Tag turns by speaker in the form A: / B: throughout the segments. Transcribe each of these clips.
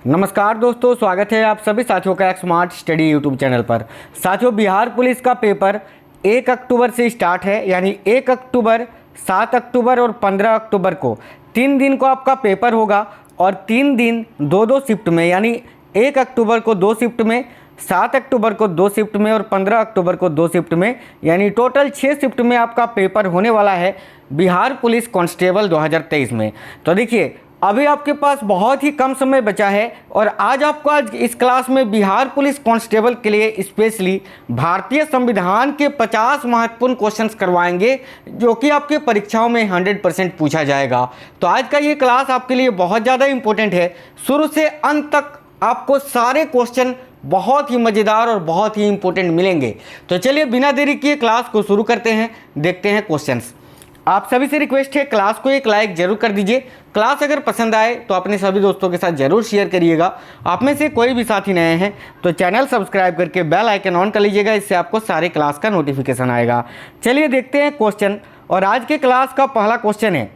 A: नमस्कार दोस्तों, स्वागत है आप सभी साथियों का स्मार्ट स्टडी यूट्यूब चैनल पर। साथियों, बिहार पुलिस का पेपर 1 अक्टूबर से स्टार्ट है, यानी 1 अक्टूबर, 7 अक्टूबर और 15 अक्टूबर को 3 दिन को आपका पेपर होगा और 3 दिन 2-2 शिफ्ट में, यानी 1 अक्टूबर को 2 शिफ्ट में, 7 अक्टूबर को 2 शिफ्ट में और 15 अक्टूबर को 2 शिफ्ट में, यानी टोटल 6 शिफ्ट में आपका पेपर होने वाला है बिहार पुलिस कांस्टेबल 2023 में। तो देखिए, अभी आपके पास बहुत ही कम समय बचा है और आज इस क्लास में बिहार पुलिस कांस्टेबल के लिए स्पेशली भारतीय संविधान के 50 महत्वपूर्ण क्वेश्चंस करवाएंगे, जो कि आपके परीक्षाओं में 100% पूछा जाएगा। तो आज का ये क्लास आपके लिए बहुत ज़्यादा इंपॉर्टेंट है। शुरू से अंत तक आपको सारे क्वेश्चन बहुत ही मज़ेदार और बहुत ही इंपॉर्टेंट मिलेंगे। तो चलिए बिना देरी किए क्लास को शुरू करते हैं, देखते हैं क्वेश्चंस। आप सभी से रिक्वेस्ट है, क्लास को एक लाइक जरूर कर दीजिए। क्लास अगर पसंद आए तो अपने सभी दोस्तों के साथ जरूर शेयर करिएगा। आप में से कोई भी साथी नए हैं तो चैनल सब्सक्राइब करके बेल आइकन ऑन कर लीजिएगा, इससे आपको सारे क्लास का नोटिफिकेशन आएगा। चलिए देखते हैं क्वेश्चन। और आज के क्लास का पहला क्वेश्चन है,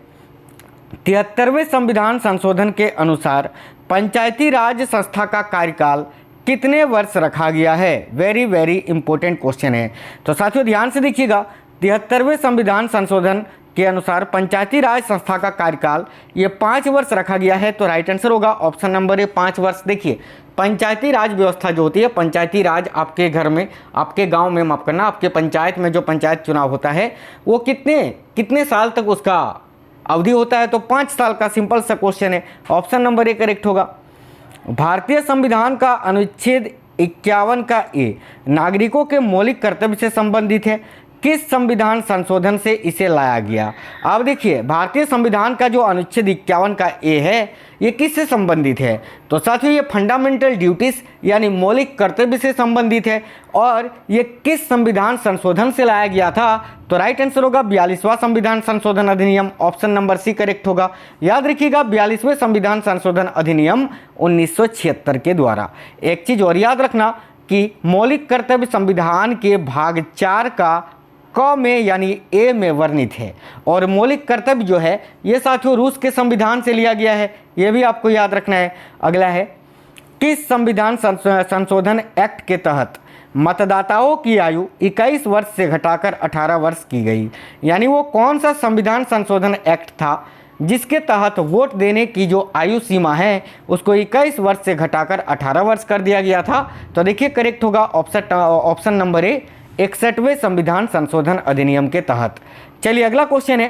A: 73वें संविधान संशोधन के अनुसार पंचायती राज संस्था का कार्यकाल कितने वर्ष रखा गया है? वेरी वेरी इंपॉर्टेंट क्वेश्चन है। तो साथियों ध्यान से देखिएगा, 73वें संविधान संशोधन के अनुसार पंचायती राज संस्था का कार्यकाल ये 5 वर्ष रखा गया है। तो राइट आंसर होगा ऑप्शन नंबर ए, 5 वर्ष। देखिए, पंचायती राज व्यवस्था जो होती है, पंचायती राज आपके घर में, आपके गांव में, माफ करना, आपके पंचायत में जो पंचायत चुनाव होता है वो कितने साल तक उसका अवधि होता है? तो 5 साल का सिंपल सा क्वेश्चन है, ऑप्शन नंबर ए करेक्ट होगा। भारतीय संविधान का अनुच्छेद 51 का ए नागरिकों के मौलिक कर्तव्य से संबंधित है। किस संविधान संशोधन से इसे लाया गया? अब देखिए, भारतीय संविधान का जो अनुच्छेद 51 का ए है ये किससे संबंधित है? तो साथियों, ये फंडामेंटल ड्यूटीज यानी मौलिक कर्तव्य से संबंधित है। और ये किस संविधान संशोधन से लाया गया था? तो राइट आंसर होगा 42वां संविधान संशोधन अधिनियम, ऑप्शन नंबर सी करेक्ट होगा। याद रखिएगा, 42वें संविधान संशोधन अधिनियम 1976 के द्वारा। एक चीज़ और याद रखना कि मौलिक कर्तव्य संविधान के भाग 4 का क में यानी ए में वर्णित है। और मौलिक कर्तव्य जो है ये साथियों रूस के संविधान से लिया गया है, ये भी आपको याद रखना है। अगला है, किस संविधान संशोधन एक्ट के तहत मतदाताओं की आयु 21 वर्ष से घटाकर 18 वर्ष की गई? यानी वो कौन सा संविधान संशोधन एक्ट था जिसके तहत वोट देने की जो आयु सीमा है उसको 21 वर्ष से घटाकर 18 वर्ष कर दिया गया था? तो देखिए करेक्ट होगा ऑप्शन नंबर ए, 61वें संविधान संशोधन अधिनियम के तहत। चलिए अगला क्वेश्चन है,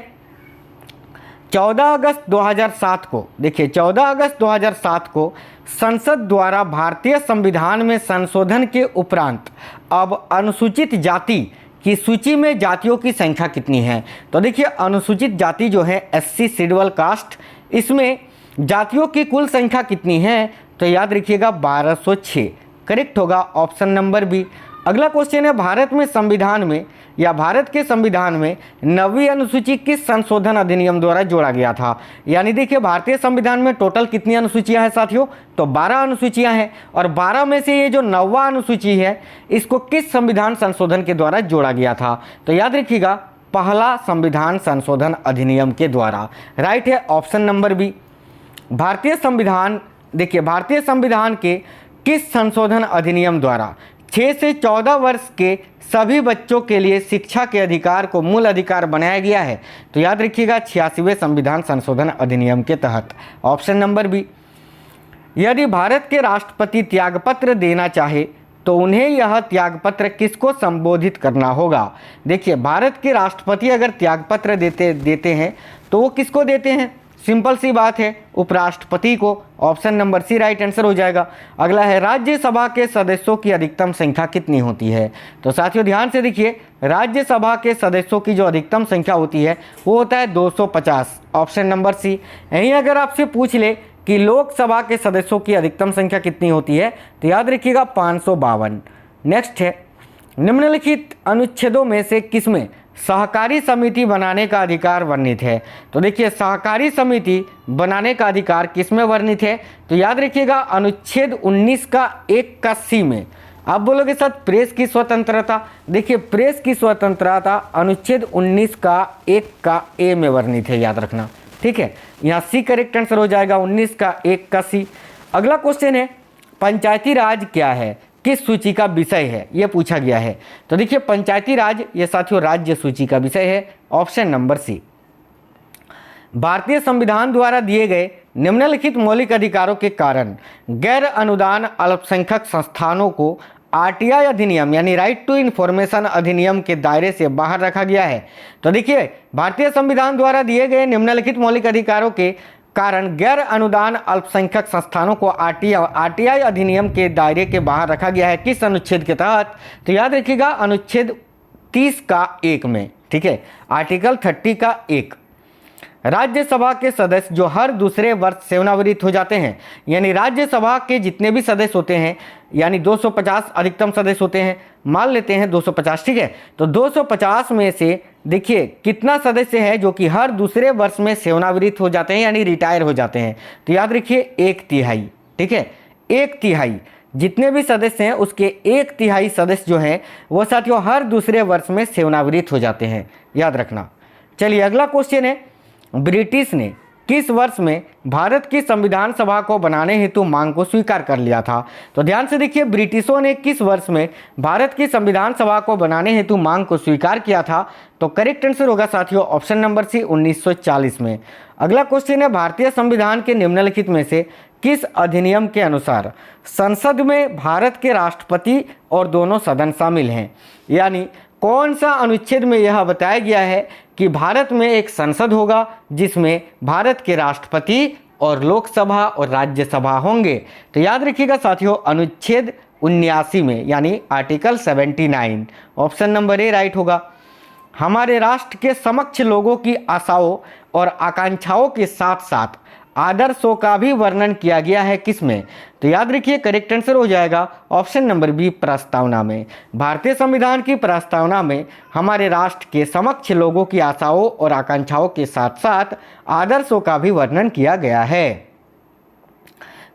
A: 14 अगस्त 2007 को, देखिए 14 अगस्त 2007 को संसद द्वारा भारतीय संविधान में संशोधन के उपरांत अब अनुसूचित जाति की सूची में जातियों की संख्या कितनी है? तो देखिए, अनुसूचित जाति जो है SC शेड्यूल कास्ट, इसमें जातियों की कुल संख्या कितनी है? तो याद रखिएगा 1206, करेक्ट होगा ऑप्शन नंबर बी। अगला क्वेश्चन है, भारत में संविधान में या भारत के संविधान में 9वीं अनुसूची किस संशोधन अधिनियम द्वारा जोड़ा गया था? यानी देखिए, भारतीय संविधान में टोटल कितनी अनुसूचियां हैं साथियों? तो 12 अनुसूचियां हैं और 12 में से ये जो 9वां अनुसूची है इसको किस संविधान संशोधन के द्वारा जोड़ा गया था? तो याद रखिएगा, पहला संविधान संशोधन अधिनियम के द्वारा। राइट है ऑप्शन नंबर बी। भारतीय संविधान, देखिए भारतीय संविधान के किस संशोधन अधिनियम द्वारा 6 से 14 वर्ष के सभी बच्चों के लिए शिक्षा के अधिकार को मूल अधिकार बनाया गया है? तो याद रखिएगा 86वें संविधान संशोधन अधिनियम के तहत, ऑप्शन नंबर बी। यदि भारत के राष्ट्रपति त्यागपत्र देना चाहे तो उन्हें यह त्यागपत्र किसको संबोधित करना होगा? देखिए, भारत के राष्ट्रपति अगर त्यागपत्र देते हैं तो वो किसको देते हैं? सिंपल सी बात है, उपराष्ट्रपति को, option number C right answer हो जाएगा। अगला है, राज्यसभा के सदस्यों की अधिकतम संख्या कितनी होती है? तो साथियों ध्यान से देखिए, राज्यसभा के सदस्यों की जो अधिकतम संख्या होती है वो होता है 250, ऑप्शन नंबर सी। यहीं अगर आपसे पूछ ले कि लोकसभा के सदस्यों की अधिकतम संख्या कितनी होती है तो याद रखिएगा 552। नेक्स्ट है, निम्नलिखित अनुच्छेदों में से किसमें सहकारी समिति बनाने का अधिकार वर्णित है? तो देखिए, सहकारी समिति बनाने का अधिकार किसमें वर्णित है? तो याद रखिएगा अनुच्छेद 19 का 1 का सी में। आप बोलोगे सर प्रेस की स्वतंत्रता, देखिए प्रेस की स्वतंत्रता अनुच्छेद 19 का 1 का ए में वर्णित है, याद रखना, ठीक है। यहाँ सी करेक्ट आंसर हो जाएगा 19 का 1 का सी। अगला क्वेश्चन है पंचायती राज क्या है, किस सूची का विषय है, यह पूछा गया है। तो देखिए पंचायती राज ये साथियों राज्य सूची का विषय है, ऑप्शन नंबर सी। भारतीय संविधान द्वारा दिए गए निम्नलिखित मौलिक अधिकारों के कारण गैर अनुदान अल्पसंख्यक संस्थानों को आरटीआई अधिनियम यानी राइट टू इन्फॉर्मेशन अधिनियम के दायरे से बाहर रखा गया है। तो देखिए भारतीय संविधान द्वारा दिए गए निम्नलिखित मौलिक अधिकारों के कारण गैर अनुदान अल्पसंख्यक संस्थानों को आरटीआई अधिनियम के दायरे के बाहर रखा गया है, किस अनुच्छेद के तहत? तो याद रखिएगा अनुच्छेद 30 का 1 में, ठीक है, आर्टिकल 30 का 1। राज्यसभा के सदस्य जो हर दूसरे वर्ष सेवानिवृत्त हो जाते हैं, यानी राज्यसभा के जितने भी सदस्य होते हैं, यानी 250 अधिकतम सदस्य होते हैं, मान लेते हैं 250, ठीक है, तो 250 में से देखिए कितना सदस्य है जो कि हर दूसरे वर्ष में सेवानिवृत्त हो जाते हैं यानी रिटायर हो जाते हैं। तो याद रखिए 1/3, ठीक है, 1/3 जितने भी सदस्य हैं उसके 1/3 सदस्य जो हैं वो साथियों हर दूसरे वर्ष में सेवानिवृत्त हो जाते हैं, याद रखना। चलिए अगला क्वेश्चन है, ब्रिटिश ने किस वर्ष में भारत की संविधान सभा को बनाने हेतु मांग को स्वीकार कर लिया था? तो ध्यान से देखिए ब्रिटिशों ने किस वर्ष में भारत की संविधान सभा को बनाने हेतु मांग को स्वीकार किया था? तो करेक्ट आंसर होगा साथियों ऑप्शन नंबर सी 1940 में। अगला क्वेश्चन है, भारतीय संविधान के निम्नलिखित में से किस अधिनियम के अनुसार संसद में भारत के राष्ट्रपति और दोनों सदन शामिल हैं? यानी कौन सा अनुच्छेद में यह बताया गया है कि भारत में एक संसद होगा जिसमें भारत के राष्ट्रपति और लोकसभा और राज्यसभा होंगे? तो याद रखिएगा साथियों अनुच्छेद 79 में, यानी article 79, option number A right होगा। हमारे राष्ट्र के समक्ष लोगों की आशाओं और आकांक्षाओं के साथ साथ आदर्शों का भी वर्णन किया गया है किसमें? तो याद रखिए करेक्ट आंसर हो जाएगा ऑप्शन नंबर बी प्रस्तावना में। भारतीय संविधान की प्रस्तावना में हमारे राष्ट्र के समक्ष लोगों की आशाओं और आकांक्षाओं के साथ साथ आदर्शों का भी वर्णन किया गया है।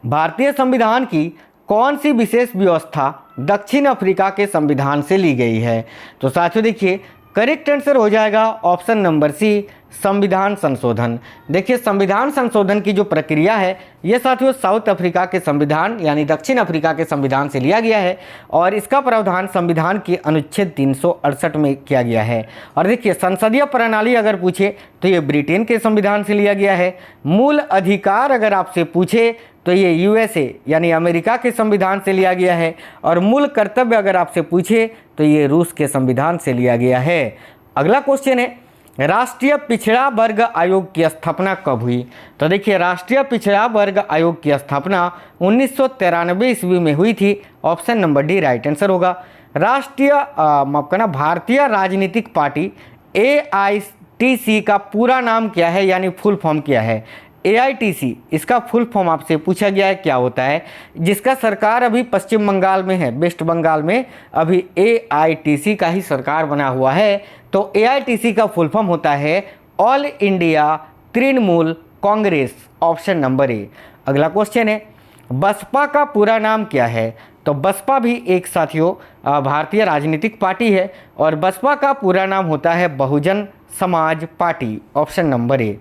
A: भारतीय संविधान की कौन सी विशेष व्यवस्था दक्षिण अफ्रीका के संविधान से ली गई है? तो साथियों देखिए करेक्ट आंसर हो जाएगा ऑप्शन नंबर सी संविधान संशोधन। देखिए संविधान संशोधन की जो प्रक्रिया है ये साथियों साउथ अफ्रीका के संविधान यानी दक्षिण अफ्रीका के संविधान से लिया गया है और इसका प्रावधान संविधान के अनुच्छेद 368 में किया गया है। और देखिए संसदीय प्रणाली अगर पूछे तो ये ब्रिटेन के संविधान से लिया गया है। मूल अधिकार अगर आपसे पूछे तो ये यूएसए यानी अमेरिका के संविधान से लिया गया है। और मूल कर्तव्य अगर आपसे पूछे तो ये रूस के संविधान से लिया गया है। अगला क्वेश्चन है, राष्ट्रीय पिछड़ा वर्ग आयोग की स्थापना कब हुई? तो देखिए राष्ट्रीय पिछड़ा वर्ग आयोग की स्थापना 1993 ईस्वी में हुई थी, option number D right answer होगा। राष्ट्रीय भारतीय राजनीतिक पार्टी AITC का पूरा नाम क्या है यानी फुल फॉर्म क्या है? AITC इसका फुल फॉर्म आपसे पूछा गया है क्या होता है, जिसका सरकार अभी पश्चिम बंगाल में है, वेस्ट बंगाल में अभी AITC का ही सरकार बना हुआ है। तो AITC का फुल फॉर्म होता है all India Trinamool Congress, option number A. अगला क्वेश्चन है, बसपा का पूरा नाम क्या है? तो बसपा भी एक साथियों भारतीय राजनीतिक पार्टी है और बसपा का पूरा नाम होता है Bahujan Samaj party, option number A.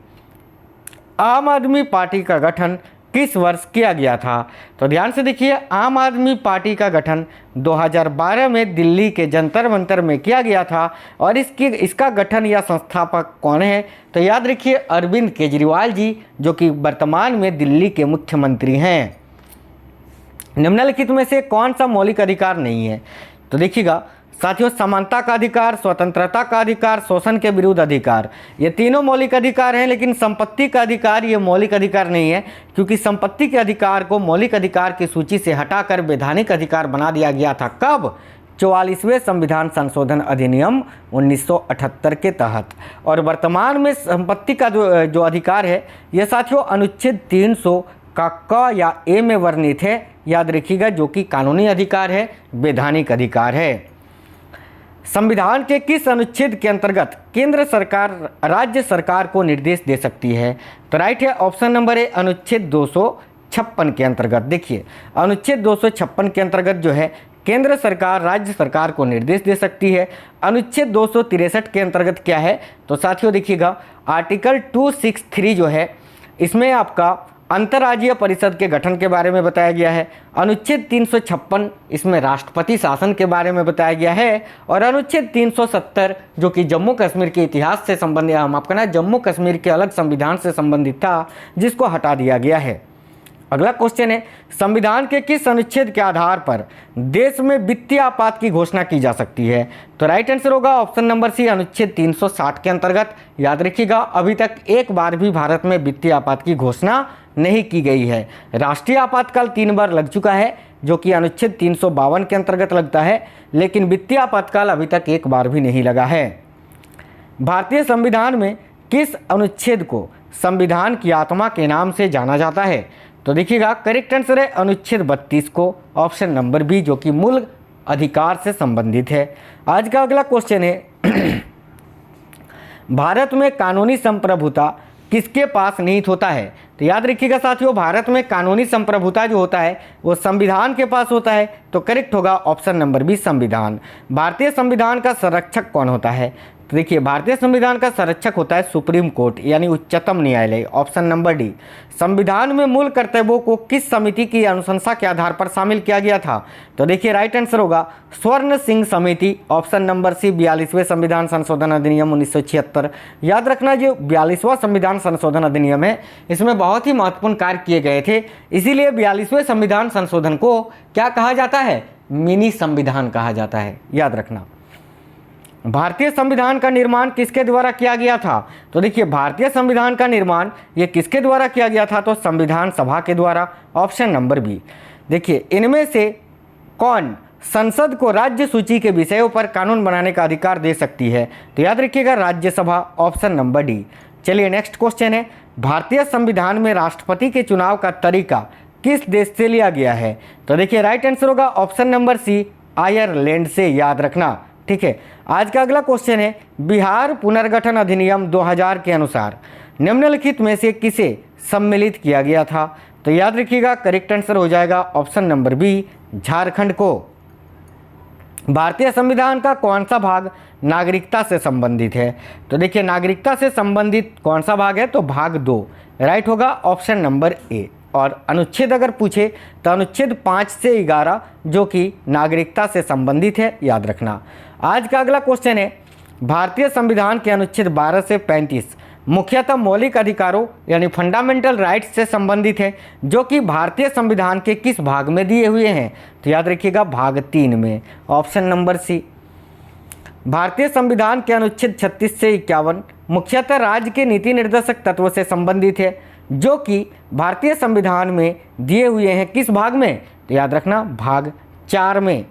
A: आम आदमी पार्टी का गठन किस वर्ष किया गया था? तो ध्यान से देखिए आम आदमी पार्टी का गठन 2012 में दिल्ली के जंतर मंतर में किया गया था और इसका गठन या संस्थापक कौन है? तो याद रखिए अरविंद केजरीवाल जी, जो कि वर्तमान में दिल्ली के मुख्यमंत्री हैं। निम्नलिखित में से कौन सा मौलिक अधिकार नहीं है? तो देखिएगा साथियों समानता का अधिकार, स्वतंत्रता का अधिकार, शोषण के विरुद्ध अधिकार, ये तीनों मौलिक अधिकार हैं। लेकिन संपत्ति का अधिकार ये मौलिक अधिकार नहीं है, क्योंकि संपत्ति के अधिकार को मौलिक अधिकार की सूची से हटाकर वैधानिक अधिकार बना दिया गया था। कब? 44वें संविधान संशोधन अधिनियम 1978 के तहत। और वर्तमान में संपत्ति का जो अधिकार है ये साथियों अनुच्छेद 300 का क या ए में वर्णित है, याद रखिएगा, जो कि कानूनी अधिकार है, वैधानिक अधिकार है। संविधान के किस अनुच्छेद के अंतर्गत केंद्र सरकार राज्य सरकार को निर्देश दे सकती है? तो राइट है ऑप्शन नंबर ए अनुच्छेद 256 के अंतर्गत। देखिए अनुच्छेद 256 के अंतर्गत जो है केंद्र सरकार राज्य सरकार को निर्देश दे सकती है। अनुच्छेद 263 के अंतर्गत क्या है? तो साथियों देखिएगा आर्टिकल 263 जो है इसमें आपका अंतर्राज्यीय परिषद के गठन के बारे में बताया गया है। अनुच्छेद 356 इसमें राष्ट्रपति शासन के बारे में बताया गया है। और अनुच्छेद 370 जो कि जम्मू कश्मीर के इतिहास से संबंधित, हम आपका ना जम्मू कश्मीर के अलग संविधान से संबंधित था, जिसको हटा दिया गया है। अगला क्वेश्चन है, संविधान के किस अनुच्छेद के आधार पर देश में वित्तीय आपात की घोषणा की जा सकती है? तो राइट आंसर होगा ऑप्शन नंबर सी, अनुच्छेद 360 के अंतर्गत। याद रखिएगा, अभी तक एक बार भी भारत में वित्तीय आपात की घोषणा नहीं की गई है। राष्ट्रीय आपातकाल 3 बार लग चुका है, जो कि अनुच्छेद 352 के अंतर्गत लगता है, लेकिन वित्तीय आपातकाल अभी तक एक बार भी नहीं लगा है। भारतीय संविधान में किस अनुच्छेद को संविधान की आत्मा के नाम से जाना जाता है? तो देखिएगा, करेक्ट आंसर है अनुच्छेद 32 को, ऑप्शन नंबर बी, जो कि मूल अधिकार से संबंधित है। आज का अगला क्वेश्चन है, भारत में कानूनी संप्रभुता किसके पास निहित होता है? तो याद रखिएगा साथियों, भारत में कानूनी संप्रभुता जो होता है वो संविधान के पास होता है। तो करेक्ट होगा ऑप्शन नंबर बी, संविधान। भारतीय संविधान का संरक्षक कौन होता है? तो देखिए, भारतीय संविधान का संरक्षक होता है सुप्रीम कोर्ट यानी उच्चतम न्यायालय, ऑप्शन नंबर डी। संविधान में मूल कर्तव्यों को किस समिति की अनुशंसा के आधार पर शामिल किया गया था? तो देखिए, राइट आंसर होगा स्वर्ण सिंह समिति, ऑप्शन नंबर सी, 42वें संविधान संशोधन अधिनियम 1976। याद रखना, जो 42वां संविधान संशोधन अधिनियम है, इसमें बहुत ही महत्वपूर्ण कार्य किए गए थे, इसीलिए 42वें संविधान संशोधन को क्या कहा जाता है? मिनी संविधान कहा जाता है, याद रखना। भारतीय संविधान का निर्माण किसके द्वारा किया गया था? तो देखिए, भारतीय संविधान का निर्माण ये किसके द्वारा किया गया था? तो संविधान सभा के द्वारा, ऑप्शन नंबर बी। देखिए, इनमें से कौन संसद को राज्य सूची के विषयों पर कानून बनाने का अधिकार दे सकती है? तो याद रखिएगा, राज्यसभा, ऑप्शन नंबर डी। चलिए नेक्स्ट क्वेश्चन है, भारतीय संविधान में राष्ट्रपति के चुनाव का तरीका किस देश से लिया गया है? तो देखिए, राइट आंसर होगा ऑप्शन नंबर सी, आयरलैंड से, याद रखना। ठीक है, आज का अगला क्वेश्चन है, बिहार पुनर्गठन अधिनियम 2000 के अनुसार निम्नलिखित में से किसे सम्मिलित किया गया था? तो याद रखिएगा, करेक्ट आंसर हो जाएगा ऑप्शन नंबर बी, झारखंड को। भारतीय संविधान का कौन सा भाग नागरिकता से संबंधित है? तो देखिए, नागरिकता से संबंधित कौन सा भाग है? तो भाग 2, राइट होगा ऑप्शन नंबर ए। और अनुच्छेद अगर पूछे तो अनुच्छेद 5 से 11 जो कि नागरिकता से संबंधित है, याद रखना। आज का अगला क्वेश्चन है, भारतीय संविधान के अनुच्छेद 12 से 35 मुख्यतः मौलिक अधिकारों यानी फंडामेंटल राइट्स से संबंधित है, जो कि भारतीय संविधान के किस भाग में दिए हुए हैं? तो याद रखिएगा, भाग 3 में, ऑप्शन नंबर सी। भारतीय संविधान के अनुच्छेद 36 से 51 मुख्यतः राज्य के नीति निर्देशक तत्व से संबंधित है, जो कि भारतीय संविधान में दिए हुए हैं किस भाग में? तो याद रखना, भाग 4 में,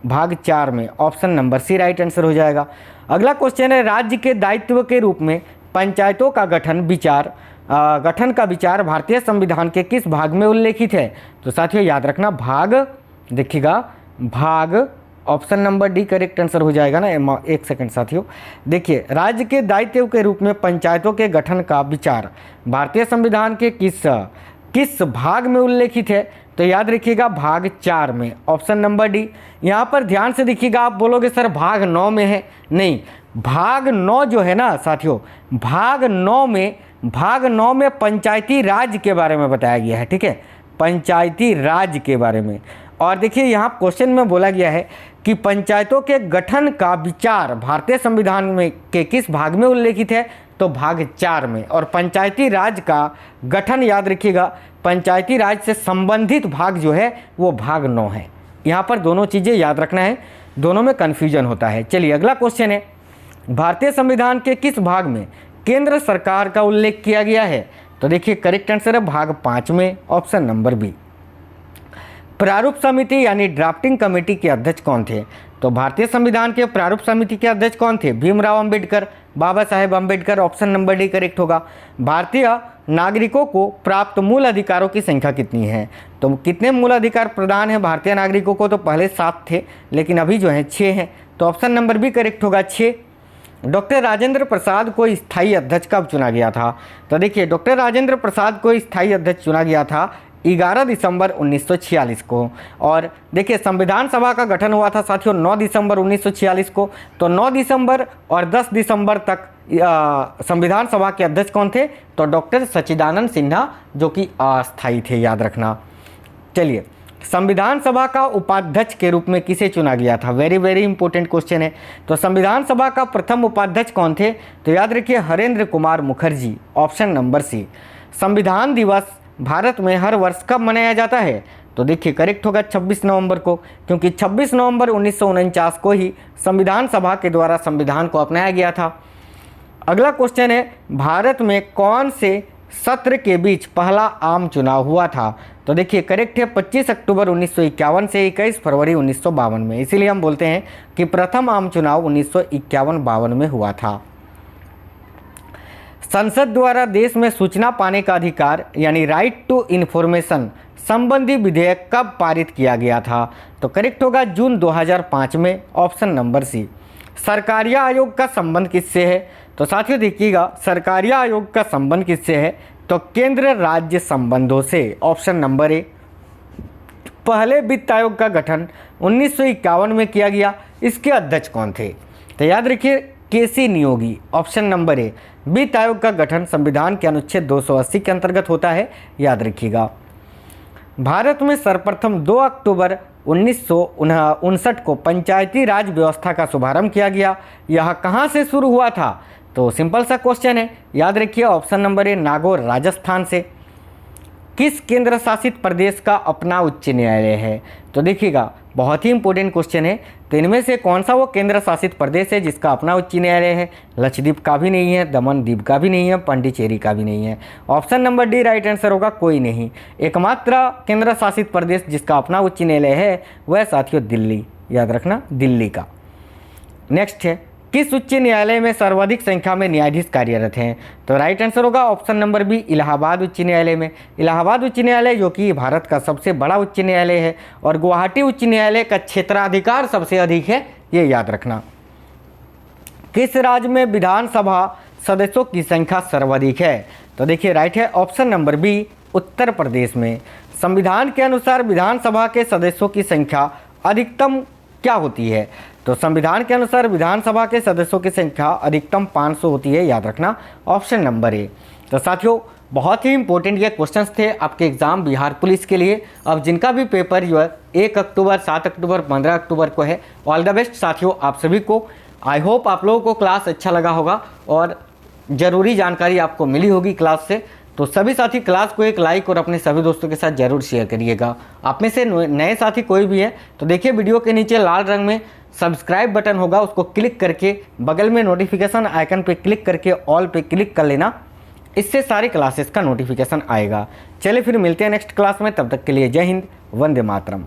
A: भाग 4 में, option number C right answer हो जाएगा। अगला क्वेश्चन है, राज्य के दायित्व के रूप में पंचायतों का गठन का विचार भारतीय संविधान के किस भाग में उल्लेखित है? तो साथियों याद रखना, भाग, देखिएगा, भाग, option number D correct answer हो जाएगा ना। एक सेकंड साथियों, देखिए, राज्य के दायित्व के रूप में पंचायतों के गठन का विचार भारतीय संविधान के किस भाग में उल्लेखित है? तो याद रखिएगा, भाग 4 में, ऑप्शन नंबर डी। यहाँ पर ध्यान से देखिएगा, आप बोलोगे सर भाग 9 में है, नहीं, भाग 9 जो है ना साथियों, भाग 9 में पंचायती राज के बारे में बताया गया है। ठीक है, पंचायती राज के बारे में। और देखिए, यहाँ क्वेश्चन में बोला गया है कि पंचायतों के गठन का विचार भारतीय संविधान में के किस भाग में उल्लेखित है? तो भाग 4 में। और पंचायती राज का गठन, याद रखिएगा, पंचायती राज से संबंधित भाग जो है वो भाग 9 है। यहाँ पर दोनों चीज़ें याद रखना है, दोनों में कन्फ्यूजन होता है। चलिए अगला क्वेश्चन है, भारतीय संविधान के किस भाग में केंद्र सरकार का उल्लेख किया गया है? तो देखिए, करेक्ट आंसर है भाग 5 में, ऑप्शन नंबर बी। प्रारूप समिति यानी ड्राफ्टिंग कमेटी के अध्यक्ष कौन थे? तो भारतीय संविधान के प्रारूप समिति के अध्यक्ष कौन थे? Bhimrao Ambedkar, Baba Saheb Ambedkar, option number D correct होगा। भारतीय नागरिकों को प्राप्त मूल अधिकारों की संख्या कितनी है? तो कितने मूल अधिकार प्रदान है भारतीय नागरिकों को? तो पहले 7 थे, लेकिन अभी जो है 6 हैं। तो ऑप्शन नंबर बी करेक्ट होगा, 6। डॉक्टर राजेंद्र प्रसाद को स्थायी अध्यक्ष कब चुना गया था? तो देखिए, डॉक्टर राजेंद्र प्रसाद को स्थायी अध्यक्ष चुना गया था 11 दिसंबर 1946 को। और देखिए संविधान सभा का गठन हुआ था साथियों 9 दिसंबर 1946 को। तो 9 दिसंबर और 10 दिसंबर तक संविधान सभा के अध्यक्ष कौन थे? तो डॉक्टर सच्चिदानंद सिन्हा, जो कि अस्थायी थे, याद रखना। चलिए, संविधान सभा का उपाध्यक्ष के रूप में किसे चुना गया था? वेरी वेरी इंपॉर्टेंट क्वेश्चन है। तो संविधान सभा का प्रथम उपाध्यक्ष कौन थे? तो याद रखिए Harendra Kumar Mukherjee, option number C. संविधान दिवस भारत में हर वर्ष कब मनाया जाता है? तो देखिए करेक्ट होगा 26 नवंबर को, क्योंकि 26 नवंबर 1949 को ही संविधान सभा के द्वारा संविधान को अपनाया गया था। अगला क्वेश्चन है, भारत में कौन से सत्र के बीच पहला आम चुनाव हुआ था? तो देखिए करेक्ट है 25 अक्टूबर 1951 से 21 फरवरी 1952 में। इसीलिए हम बोलते हैं कि प्रथम आम चुनाव 1951-52 में हुआ था। संसद द्वारा देश में सूचना पाने का अधिकार यानी राइट टू इन्फॉर्मेशन संबंधी विधेयक कब पारित किया गया था? तो करेक्ट होगा जून 2005 में, ऑप्शन नंबर सी। सरकारिया आयोग का संबंध किससे है? तो साथियों देखिएगा सरकारिया आयोग का संबंध किससे है? तो केंद्र राज्य संबंधों से, ऑप्शन नंबर ए। पहले वित्त आयोग का गठन 1951 में किया गया, इसके अध्यक्ष कौन थे? तो याद रखिए केसी नियोगी, ऑप्शन नंबर ए। वित्त आयोग का गठन संविधान के अनुच्छेद 280 के अंतर्गत होता है, याद रखिएगा। भारत में सर्वप्रथम 2 अक्टूबर 1959 को पंचायती राज व्यवस्था का शुभारंभ किया गया। यह कहाँ से शुरू हुआ था? तो सिंपल सा क्वेश्चन है, याद रखिए option number A, Nagaur Rajasthan से। किस केंद्र शासित प्रदेश का अपना उच्च न्यायालय है? तो देखिएगा बहुत ही इंपॉर्टेंट क्वेश्चन है। तो इनमें से कौन सा वो केंद्र शासित प्रदेश है जिसका अपना उच्च न्यायालय है? लक्षद्वीप का भी नहीं है, दमन दीव का भी नहीं है, पांडिचेरी का भी नहीं है। Option number D right answer होगा, कोई नहीं। एकमात्र केंद्र शासित प्रदेश जिसका अपना उच्च न्यायालय है वह साथियों दिल्ली, याद रखना दिल्ली का। नेक्स्ट है, किस उच्च न्यायालय में सर्वाधिक संख्या में न्यायाधीश कार्यरत हैं? तो राइट आंसर होगा ऑप्शन नंबर बी, इलाहाबाद उच्च न्यायालय में। इलाहाबाद उच्च न्यायालय जो कि भारत का सबसे बड़ा उच्च न्यायालय है, और गुवाहाटी उच्च न्यायालय का क्षेत्राधिकार सबसे अधिक है, ये याद रखना। किस राज्य में विधानसभा सदस्यों की संख्या सर्वाधिक है? तो देखिए राइट है option number B, Uttar Pradesh में। संविधान के अनुसार विधानसभा के सदस्यों की संख्या अधिकतम क्या होती है? तो संविधान के अनुसार विधानसभा के सदस्यों की संख्या अधिकतम 500 होती है, याद रखना ऑप्शन नंबर ए। तो साथियों बहुत ही इंपॉर्टेंट ये क्वेश्चंस थे आपके एग्जाम बिहार पुलिस के लिए। अब जिनका भी पेपर जो है 1 अक्टूबर, 7 अक्टूबर, 15 अक्टूबर को है, ऑल द बेस्ट साथियों आप सभी को। आई होप आप लोगों को क्लास अच्छा लगा होगा और ज़रूरी जानकारी आपको मिली होगी क्लास से। तो सभी साथी क्लास को एक लाइक और अपने सभी दोस्तों के साथ जरूर शेयर करिएगा। आप में से नए साथी कोई भी है तो देखिए वीडियो के नीचे लाल रंग में सब्सक्राइब बटन होगा, उसको क्लिक करके बगल में नोटिफिकेशन आइकन पे क्लिक करके ऑल पे क्लिक कर लेना, इससे सारी क्लासेस का नोटिफिकेशन आएगा। चलिए फिर मिलते हैं नेक्स्ट क्लास में, तब तक के लिए जय हिंद, वंदे मातरम।